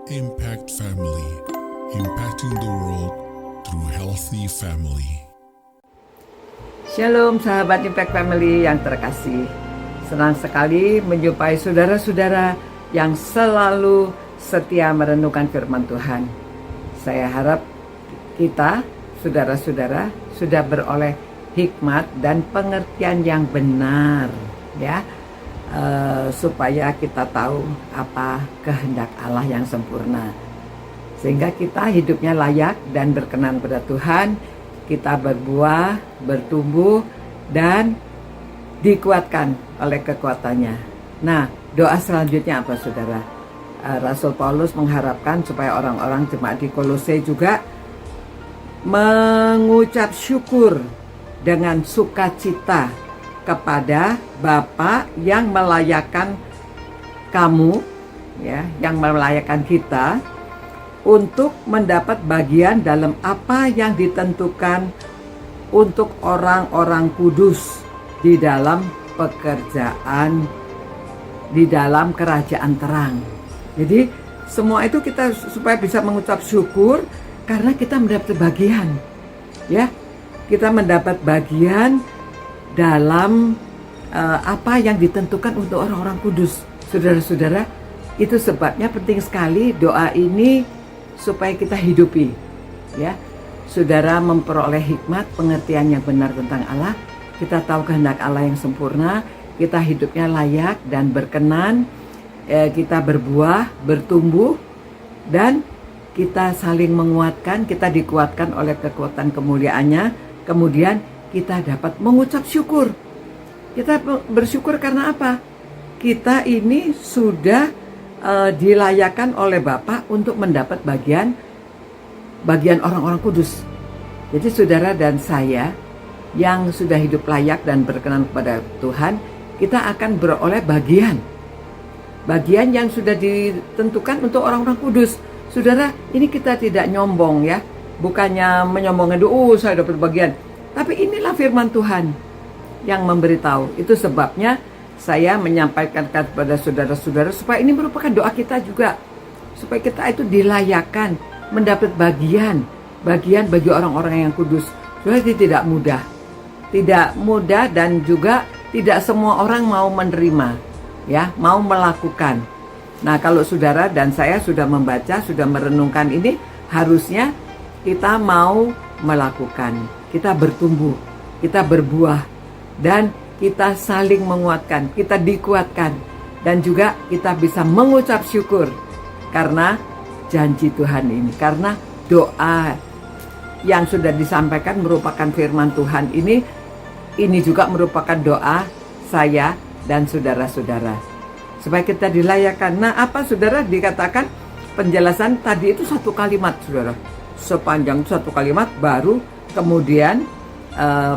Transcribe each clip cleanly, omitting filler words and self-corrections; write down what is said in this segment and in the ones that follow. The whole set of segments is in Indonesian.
Impact Family, impacting the world through healthy family. Shalom sahabat Impact Family yang terkasih. Senang sekali menjumpai saudara-saudara yang selalu setia merenungkan firman Tuhan. Saya harap kita, saudara-saudara, sudah beroleh hikmat dan pengertian yang benar, ya, supaya kita tahu apa kehendak Allah yang sempurna, sehingga kita hidupnya layak dan berkenan pada Tuhan. Kita berbuah, bertumbuh, dan dikuatkan oleh kekuatannya. Nah, doa selanjutnya apa, saudara? Rasul Paulus mengharapkan supaya orang-orang jemaat di Kolose juga mengucap syukur dengan sukacita kepada Bapa yang melayakkan kamu, ya, yang melayakkan kita untuk mendapat bagian dalam apa yang ditentukan untuk orang-orang kudus di dalam pekerjaan, di dalam kerajaan terang. Jadi semua itu kita supaya bisa mengucap syukur karena kita mendapat bagian, ya, kita mendapat bagian dalam apa yang ditentukan untuk orang-orang kudus. Saudara-saudara, itu sebabnya penting sekali doa ini supaya kita hidupi, ya. Saudara memperoleh hikmat, pengertian yang benar tentang Allah. Kita tahu kehendak Allah yang sempurna. Kita hidupnya layak dan berkenan. Kita berbuah, bertumbuh, dan kita saling menguatkan. Kita dikuatkan oleh kekuatan kemuliaannya. Kemudian kita dapat mengucap syukur. Kita bersyukur karena apa? Kita ini sudah dilayakkan oleh Bapa untuk mendapat bagian orang-orang kudus. Jadi saudara dan saya yang sudah hidup layak dan berkenan kepada Tuhan, kita akan beroleh bagian yang sudah ditentukan untuk orang-orang kudus. Saudara, ini kita tidak nyombong, ya, bukannya menyombongkan, saya dapat bagian, tapi inilah firman Tuhan yang memberitahu. Itu sebabnya saya menyampaikan kepada saudara-saudara supaya ini merupakan doa kita juga, supaya kita itu dilayakkan mendapat bagian bagi orang-orang yang kudus. Jadi tidak mudah dan juga tidak semua orang mau menerima, ya, mau melakukan. Nah, kalau saudara dan saya sudah membaca, sudah merenungkan ini, harusnya kita mau melakukan, kita bertumbuh, kita berbuah, dan kita saling menguatkan, kita dikuatkan, dan juga kita bisa mengucap syukur karena janji Tuhan ini, karena doa yang sudah disampaikan merupakan firman Tuhan ini juga merupakan doa saya dan saudara-saudara supaya kita dilayakkan. Nah, apa saudara dikatakan penjelasan tadi itu satu kalimat, saudara, sepanjang satu kalimat, baru kemudian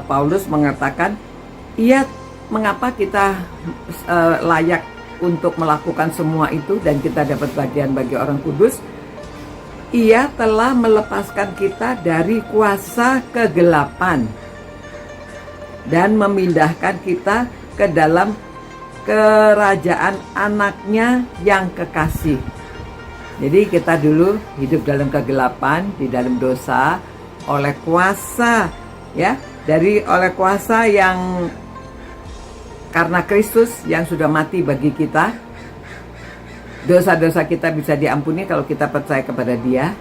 Paulus mengatakan, mengapa kita layak untuk melakukan semua itu dan kita dapat bagian bagi orang kudus? Ia telah melepaskan kita dari kuasa kegelapan dan memindahkan kita ke dalam kerajaan anaknya yang kekasih. Jadi kita dulu hidup dalam kegelapan, di dalam dosa, oleh kuasa, ya, oleh kuasa yang karena Kristus yang sudah mati bagi kita. Dosa-dosa kita bisa diampuni kalau kita percaya kepada Dia.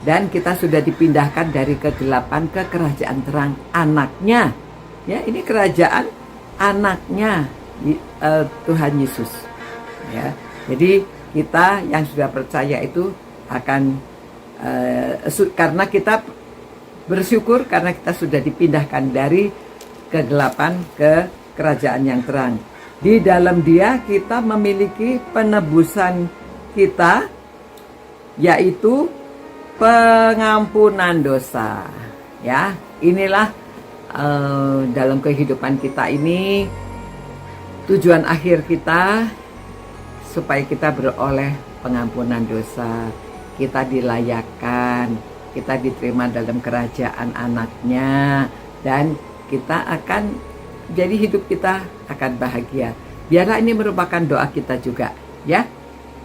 Dan kita sudah dipindahkan dari kegelapan ke kerajaan terang anaknya. Ya, ini kerajaan anaknya, Tuhan Yesus. Ya, jadi kita yang sudah percaya itu akan karena kita bersyukur karena kita sudah dipindahkan dari kegelapan ke kerajaan yang terang. Di dalam Dia kita memiliki penebusan kita, yaitu pengampunan dosa. Ya, inilah dalam kehidupan kita ini tujuan akhir kita, supaya kita beroleh pengampunan dosa. Kita dilayakkan, kita diterima dalam kerajaan anaknya, dan kita akan jadi hidup kita akan bahagia. Biarlah ini merupakan doa kita juga, ya.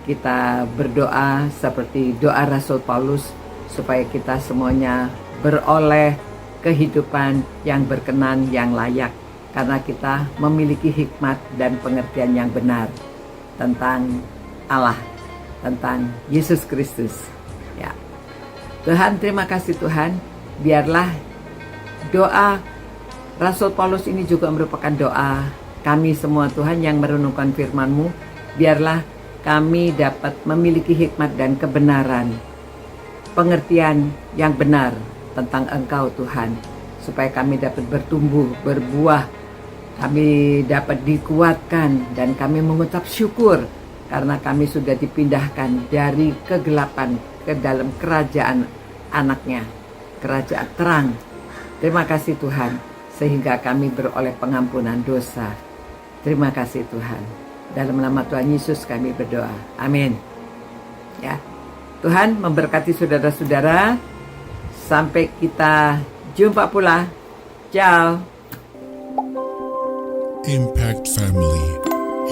kita berdoa seperti doa Rasul Paulus supaya kita semuanya beroleh kehidupan yang berkenan, yang layak, karena kita memiliki hikmat dan pengertian yang benar tentang Allah, tentang Yesus Kristus. Ya. Tuhan, terima kasih Tuhan. Biarlah doa Rasul Paulus ini juga merupakan doa kami semua Tuhan yang merenungkan firman-Mu. Biarlah kami dapat memiliki hikmat dan kebenaran, pengertian yang benar tentang Engkau Tuhan, supaya kami dapat bertumbuh, berbuah, kami dapat dikuatkan, dan kami mengucap syukur karena kami sudah dipindahkan dari kegelapan ke dalam kerajaan anaknya, kerajaan terang. Terima kasih Tuhan, sehingga kami beroleh pengampunan dosa. Terima kasih Tuhan. Dalam nama Tuhan Yesus kami berdoa. Amin. Ya. Tuhan memberkati saudara-saudara. Sampai kita jumpa pula. Ciao. Impact Family,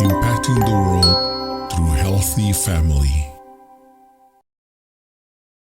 impacting the world through healthy family.